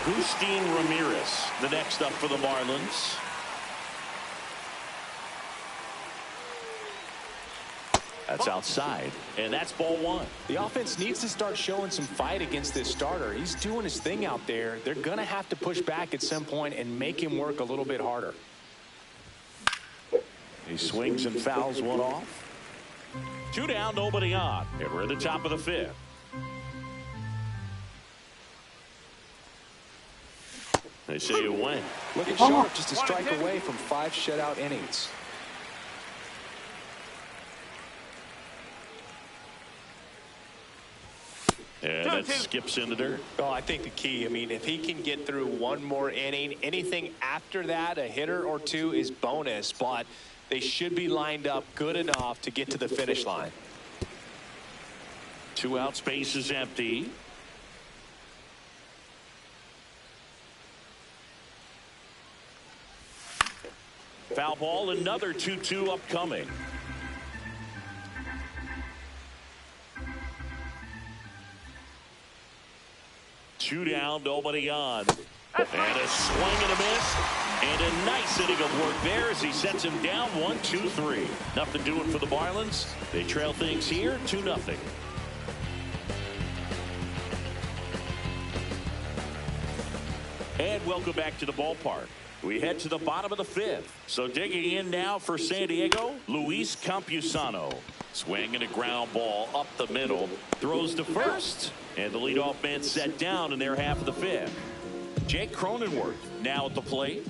Agustin Ramirez, the next up for the Marlins. That's outside, and that's ball one. The offense needs to start showing some fight against this starter. He's doing his thing out there. They're going to have to push back at some point and make him work a little bit harder. He swings and fouls one off. 2 down, nobody on, and we're at the top of the 5th. They say it went. Looking sharp, just a strike away from 5 shutout innings. And that skips in the dirt. Oh, I think the key, I mean, if he can get through one more inning, anything after that, a hitter or two is bonus, but they should be lined up good enough to get to the finish line. 2 out, space is empty. Foul ball, another 2-2 upcoming. Two down, nobody on. And a swing and a miss. And a nice inning of work there as he sets him down 1-2-3. Nothing doing for the Marlins. They trail things here 2-0. And welcome back to the ballpark. We head to the bottom of the 5th. So digging in now for San Diego, Luis Campusano. Swing and a ground ball up the middle. Throws to first. And the leadoff man set down in their half of the 5th. Jake Cronenworth now at the plate.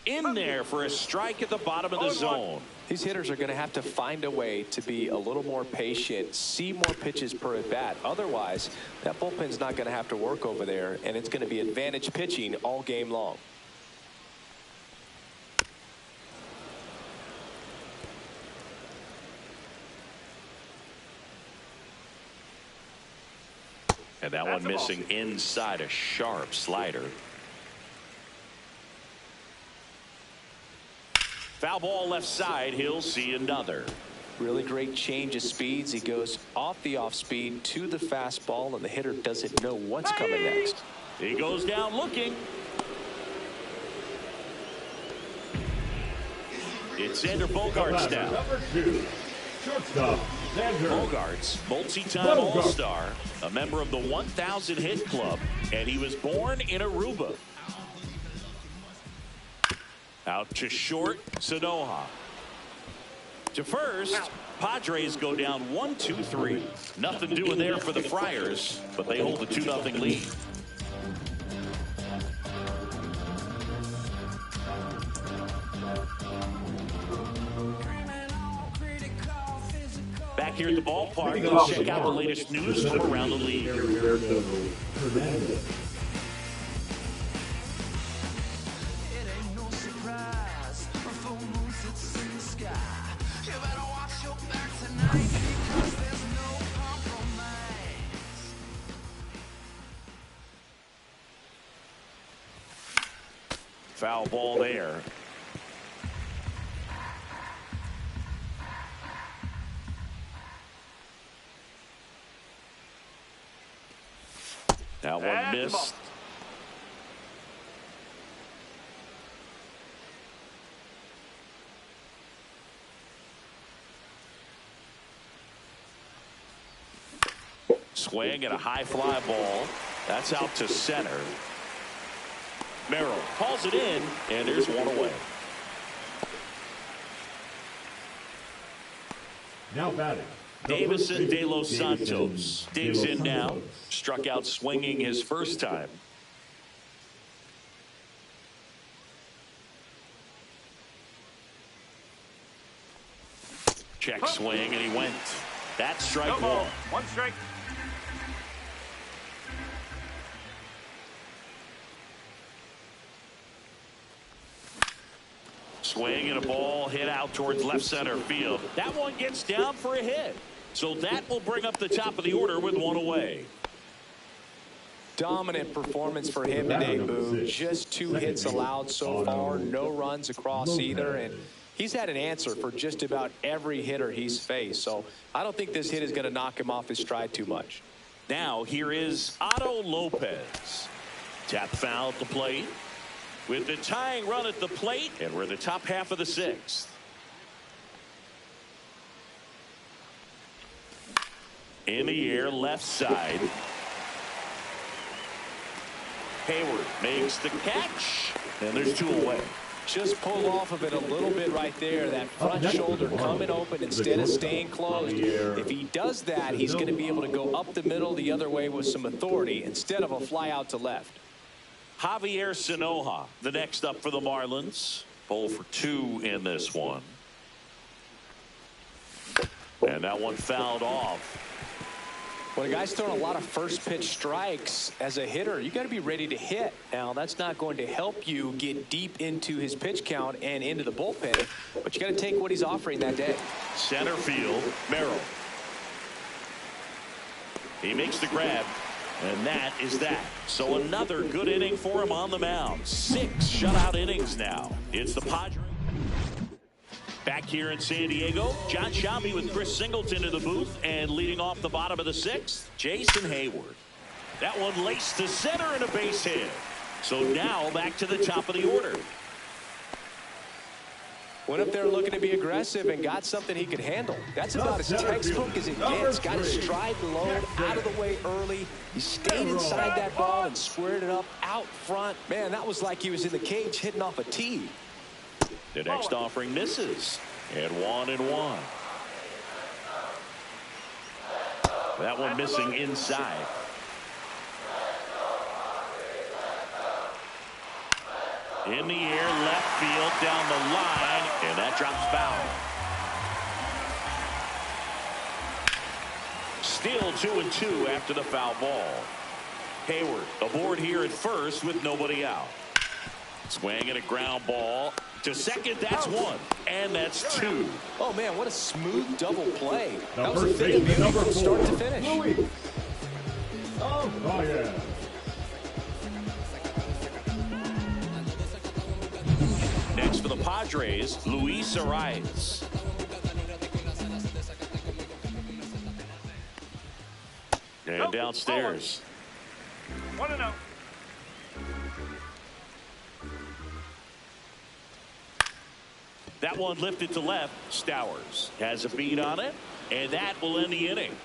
In there for a strike at the bottom of the zone. These hitters are going to have to find a way to be a little more patient, see more pitches per at bat. Otherwise, that bullpen's not going to have to work over there, and it's going to be advantage pitching all game long. And that one missing inside, a sharp slider. Foul ball left side. He'll see another. Really great change of speeds. He goes off the off speed to the fastball, and the hitter doesn't know what's coming next. He goes down looking. It's Xander Bogaerts now. Number 2, shortstop, Xander Bogaerts, multi-time All-Star, a member of the 1,000 hit club, and he was born in Aruba. Out to short, Sanoha. To first, Padres go down 1-2-3. Nothing doing there for the Friars, but they hold a 2-0 lead. Back here at the ballpark, let's check out the latest news from around the league. Foul ball there. That one missed. Swing and a high fly ball. That's out to center. Merrill calls it in, and there's one away. now batting. Davison De Los Santos digs in now. Struck out swinging his first time. Check swing, and he went. That's strike one. One strike. Swing and a ball hit out towards left center field. That one gets down for a hit. So that will bring up the top of the order with one away. Dominant performance for him today, Boo. Just 2 hits allowed so far. No runs across either. And he's had an answer for just about every hitter he's faced. So I don't think this hit is going to knock him off his stride too much. Now here is Otto Lopez. Tap foul at the plate. With the tying run at the plate, and we're in the top half of the sixth. In the air, left side. Hayward makes the catch, and there's two away. Just pull off of it a little bit right there. That front shoulder coming open instead of staying closed. If he does that, he's going to be able to go up the middle the other way with some authority instead of a fly out to left. Javier Sanoja, the next up for the Marlins. 0 for 2 in this one. And that one fouled off. When a guy's throwing a lot of first pitch strikes as a hitter, you got to be ready to hit. Now, that's not going to help you get deep into his pitch count and into the bullpen, but you got to take what he's offering that day. Center field, Merrill. He makes the grab, and that is that. So another good inning for him on the mound. 6 shutout innings now. It's the Padres. Back here in San Diego, John Sciambi with Chris Singleton in the booth, and leading off the bottom of the 6th, Jason Hayward. That one laced to center and a base hit. So now back to the top of the order. Went up there looking to be aggressive and got something he could handle. That's about as textbook as it gets. Got his stride low, out of the way early. He stayed inside that ball and squared it up out front. Man, that was like he was in the cage hitting off a tee. The next offering misses. And 1-1. That one missing inside. In the air, left field, down the line, and that drops foul. Still 2-2 after the foul ball. Hayward aboard here at first with nobody out. Swing and a ground ball to second. That's 1, and that's 2. Oh man, what a smooth double play. That was a thing of beauty from start to finish. Oh yeah. Next for the Padres, Luis Arias. And downstairs. 1-0. That one lifted to left. Stowers has a beat on it, and that will end the inning.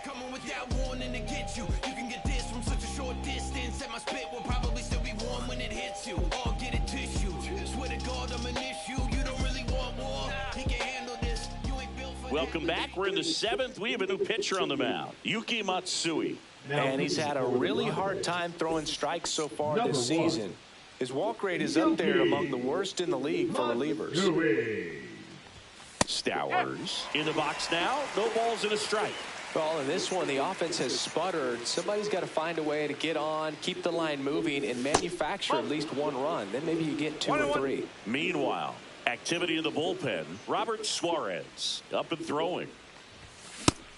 Coming without warning to get you. You can get this from such a short distance, and my spit will probably still be warm when it hits you. Or get a tissue. Swear to God, I'm an issue. You don't really want war. He can handle this. You ain't built for. Welcome back. We're in the 7th. We have a new pitcher on the mound, Yuki Matsui. And he's had a really hard time throwing strikes so far this season. His walk rate is up there among the worst in the league for relievers. Stowers in the box now. No balls and a strike. Well, in this one, the offense has sputtered. Somebody's got to find a way to get on, keep the line moving, and manufacture at least 1 run. Then maybe you get 2 or 3. Meanwhile, activity in the bullpen. Robert Suarez up and throwing.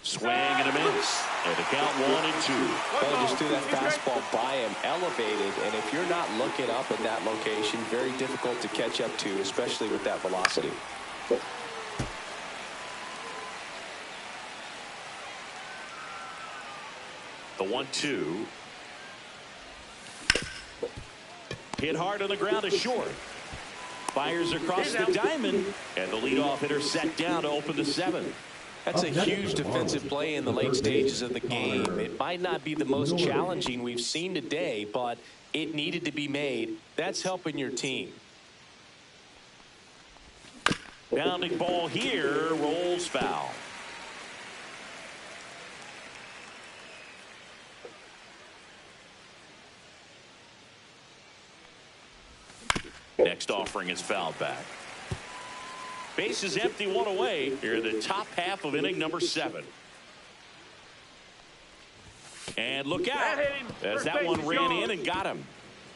Swing and a miss. And the count 1-2. Well, just threw that fastball by him, elevated, and if you're not looking up at that location, very difficult to catch up to, especially with that velocity. The 1-2. Hit hard on the ground is short. Fires across the diamond, and the leadoff hitter set down to open the 7th. That's a huge defensive play in the late stages of the game. It might not be the most challenging we've seen today, but it needed to be made. That's helping your team. Bounding ball here, rolls foul. Next offering is fouled back. Base is empty, 1 away. Here in the top half of inning number 7. And look out as that one ran in and got him.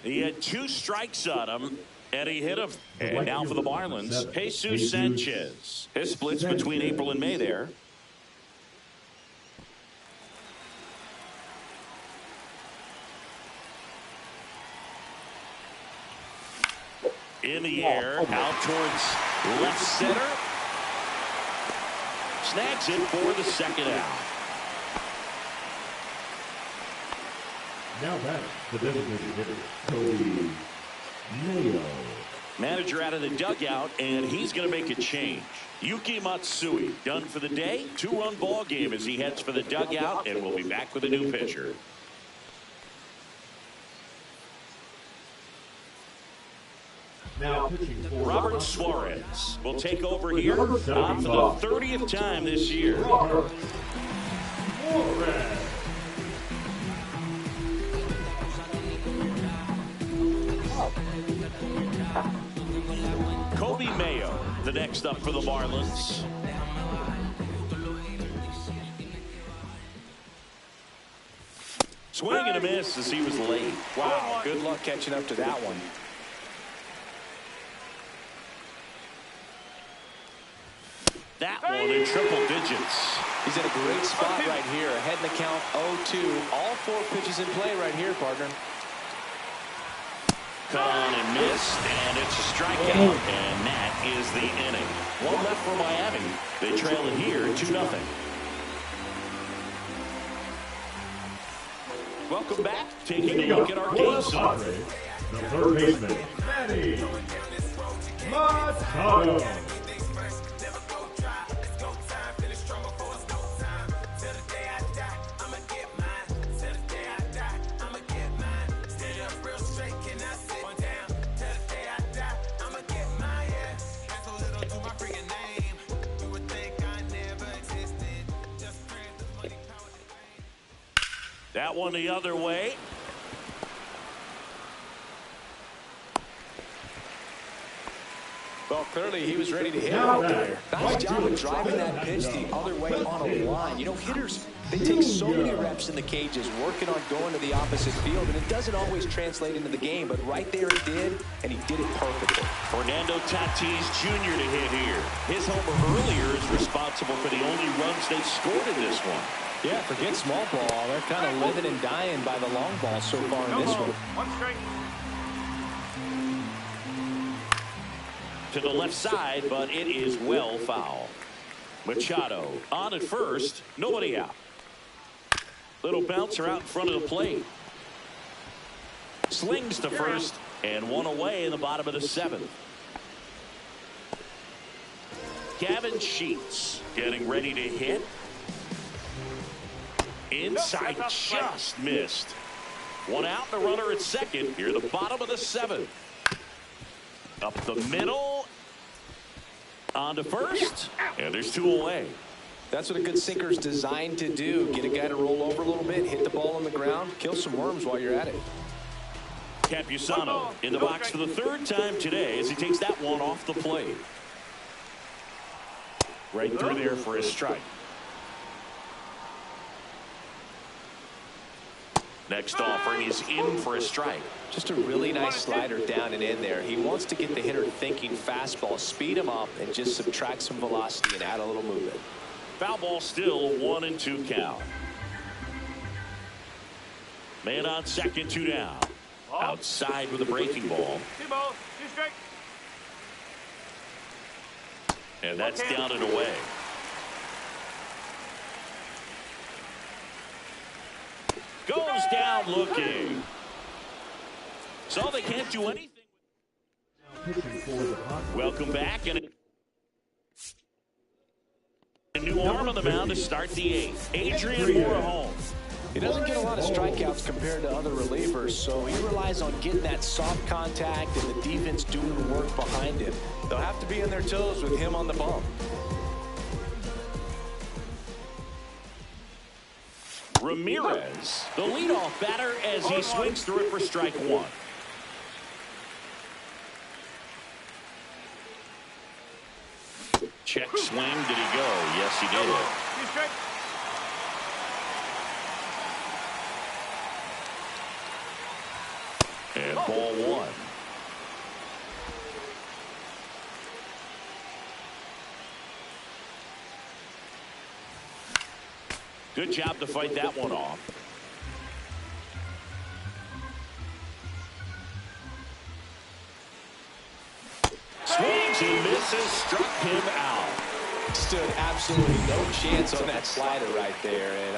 He had 2 strikes on him, and he hit him. And now for the Marlins, Jesus Sanchez. His splits between April and May there. In the air, out towards left center. snags it for the second out. Now back the designated hitter, Kobe Mayo. Manager out of the dugout, and he's going to make a change. Yuki Matsui done for the day. 2-run ball game as he heads for the dugout, and we'll be back with a new pitcher. Now pitching for Robert Suarez will take over here for the 30th time this year. Robert Suarez. Kobe Mayo, the next up for the Marlins. Swing and a miss as he was late. Wow, good luck catching up to that one. That one in triple digits. He's in a great spot right here. Ahead in the count 0-2. All 4 pitches in play right here, partner. Cut on and missed, and it's a strikeout, and that is the inning. One left for Miami. They trail it here 2-0. Welcome back. Taking a look at our game song. The third baseman, Manny Machado. That one the other way. Well, clearly he was ready to hit right there. Nice job of driving that pitch the other way on a line. You know, hitters, they take so many reps in the cages working on going to the opposite field, and it doesn't always translate into the game, but right there it did, and he did it perfectly. Fernando Tatis Jr. to hit here. His homer earlier is responsible for the only runs they scored in this one. Yeah, forget small ball. They're kind of living and dying by the long ball so far in this one. One strike. To the left side, but it is well foul. Machado on at first, nobody out. Little bouncer out in front of the plate. Slings to first, and one away in the bottom of the 7th. Gavin Sheets getting ready to hit. Inside, just missed. One out, the runner at second. Here, the bottom of the 7th. Up the middle. On to first. And there's 2 away. That's what a good sinker's designed to do. Get a guy to roll over a little bit, hit the ball on the ground, kill some worms while you're at it. Campusano in the box for the 3rd time today as he takes that one off the plate. Right through there for a strike. Next offering is in for a strike. Just a really nice slider down and in there. He wants to get the hitter thinking fastball, speed him up, and just subtract some velocity and add a little movement. Foul ball still 1-2 count. Man on second, 2 down. Outside with a breaking ball. 2 balls, 2 strikes. And that's down and away. Goes down looking. So they can't do anything. Welcome back. And a new arm on the mound to start the 8th. Adrian Morejon. He doesn't get a lot of strikeouts compared to other relievers, so he relies on getting that soft contact and the defense doing the work behind him. They'll have to be on their toes with him on the bump. Ramirez, the leadoff batter, as he swings through it for strike 1. Check swing. Did he go? Yes, he did. 2 strikes. And ball 1. Good job to fight that one off. Swings and misses, struck him out. Stood absolutely no chance on that slider right there. And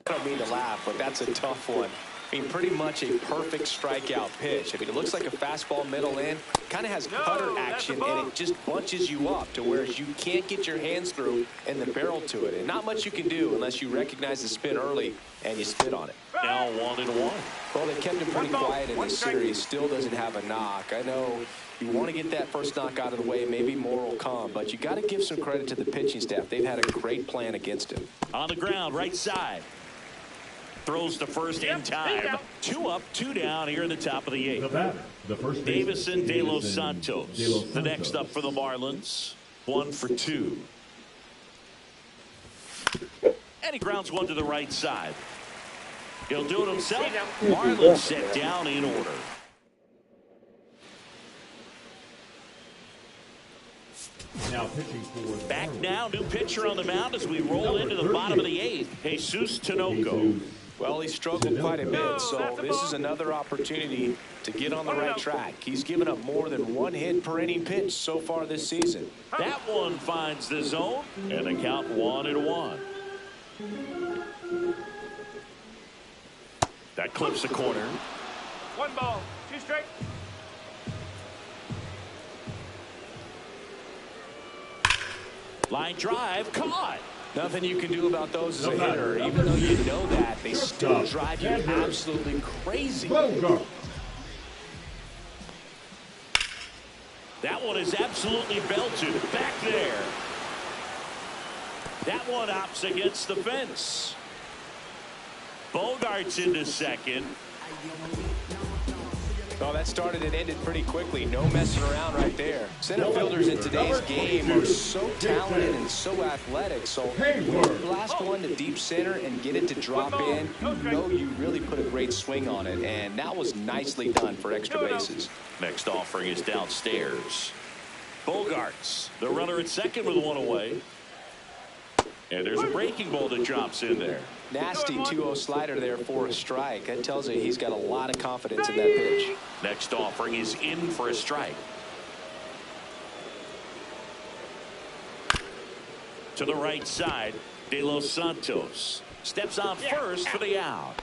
I don't mean to laugh, but that's a tough one. I mean, pretty much a perfect strikeout pitch. I mean, it looks like a fastball middle in. Kind of has cutter action, and it just bunches you up to where you can't get your hands through and the barrel to it. And not much you can do unless you recognize the spin early and you spit on it. Now 1-1. Well, they kept him pretty quiet in this series. Still doesn't have a knock. I know you want to get that first knock out of the way. Maybe more will come, but you got to give some credit to the pitching staff. They've had a great plan against him. On the ground, right side. Throws to first in time. 2 up, 2 down here in the top of the 8th. The first Davison De Los Santos. The next up for the Marlins. 1 for 2. And he grounds one to the right side. He'll do it himself. Marlins set down in order. Now pitching for Back now, new pitcher on the mound as we roll into the bottom of the 8th. Jesus Tinoco. Well, he struggled quite a bit, so this is another opportunity to get on the right track. He's given up more than 1 hit per inning pitch so far this season. That one finds the zone, and the count 1-1. That clips the corner. 1 ball, 2 strikes. Line drive, caught. Nothing you can do about those as a hitter. Even though you know that, they still drive you absolutely crazy. That one is absolutely belted. Back there. That one opts against the fence. Bogart's into second. Oh, that started and ended pretty quickly. No messing around right there. Center fielders in today's game are so talented and so athletic. So when you blast one to deep center and get it to drop in, you know you really put a great swing on it. And that was nicely done for extra bases. Next offering is downstairs. Bogarts, the runner at second with 1 away. And there's a breaking ball that drops in there. Nasty 2-0 slider there for a strike. That tells you he's got a lot of confidence in that pitch. Next offering is in for a strike. To the right side, De Los Santos steps on first for the out.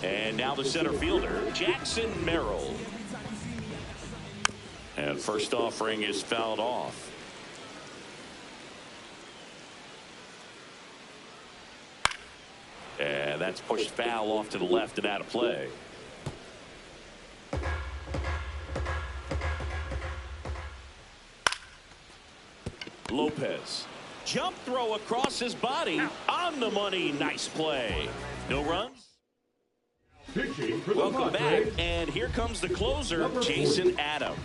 And now the center fielder, Jackson Merrill. And first offering is fouled off. And that's pushed foul off to the left and out of play. Lopez. Jump throw across his body. On the money. Nice play. No runs. Welcome back. And here comes the closer, Jason Adam.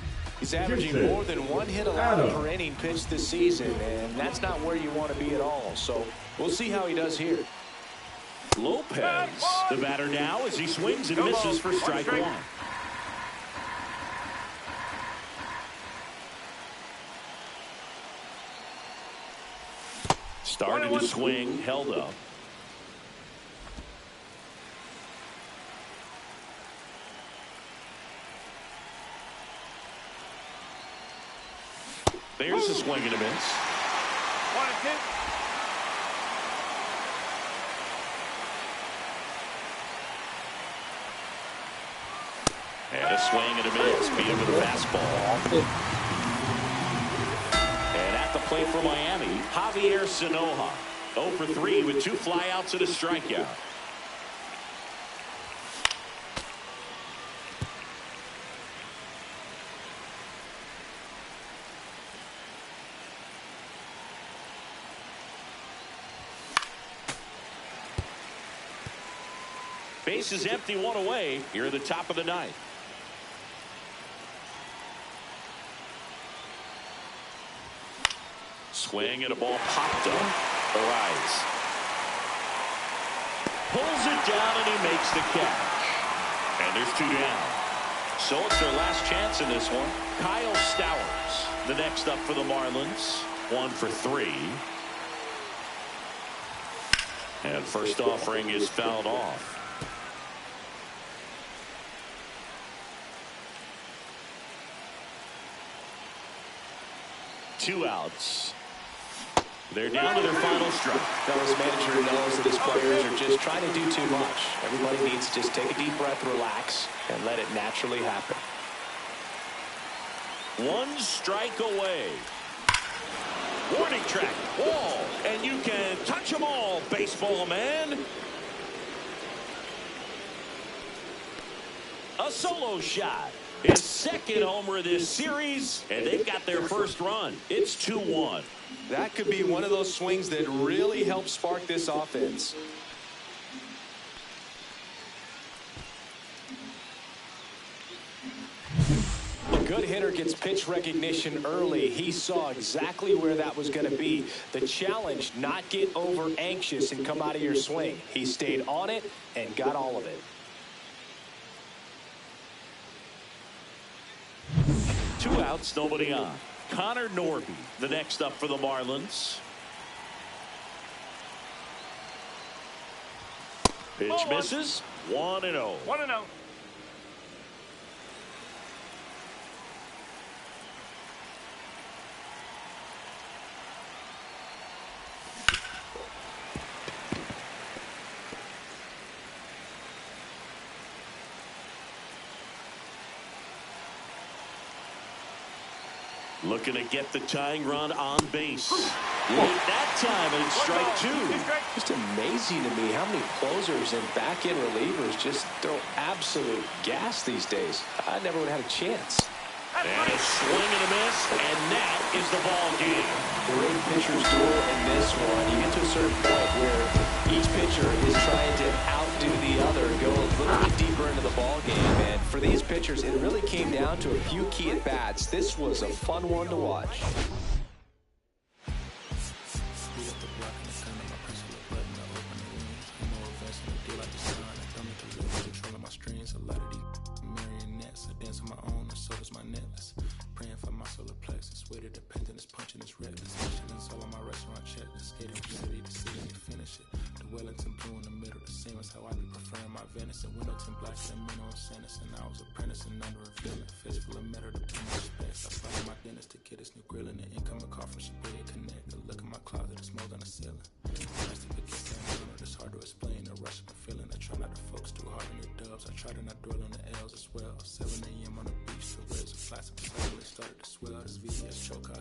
He's averaging more than 1 hit allowed per inning pitched this season, and that's not where you want to be at all. So we'll see how he does here. Lopez, the batter now as he swings and misses for strike 1. Started to swing, held up. There's a swing and a miss. 1-2. And a swing and a miss. Beat him with a fastball. And at the plate for Miami, Javier Sanoja. 0 for 3 with 2 flyouts and a strikeout. Base is empty, one away here at the top of the ninth. Swing and a ball popped up. Arise. Pulls it down and he makes the catch. And there's 2 down. So it's their last chance in this one. Kyle Stowers, the next up for the Marlins. 1 for 3. And first offering is fouled off. Two outs. They're down to their final strike. Now, this manager knows that his players are just trying to do too much. Everybody needs to just take a deep breath, relax, and let it naturally happen. 1 strike away. Warning track, wall, and you can touch them all, baseball man. A solo shot. His second homer of this series, and they've got their first run. It's 2-1. That could be one of those swings that really helps spark this offense. A good hitter gets pitch recognition early. He saw exactly where that was going to be. The challenge, not get over anxious and come out of your swing. He stayed on it and got all of it. 2 outs, nobody on. Connor Norby, the next up for the Marlins. Pitch misses. 1-0. 1-0. Looking to get the tying run on base. Late that time, and it's strike 2. Just amazing to me how many closers and back-end relievers just throw absolute gas these days. I never would have had a chance. And a swing and a miss, and that is the ball game. Great pitcher's duel in this one. You get to a certain point where each pitcher is trying to outdo the other, go a little bit deeper into the ball game. And for these pitchers, it really came down to a few key at-bats. This was a fun one to watch. This VCS choke, I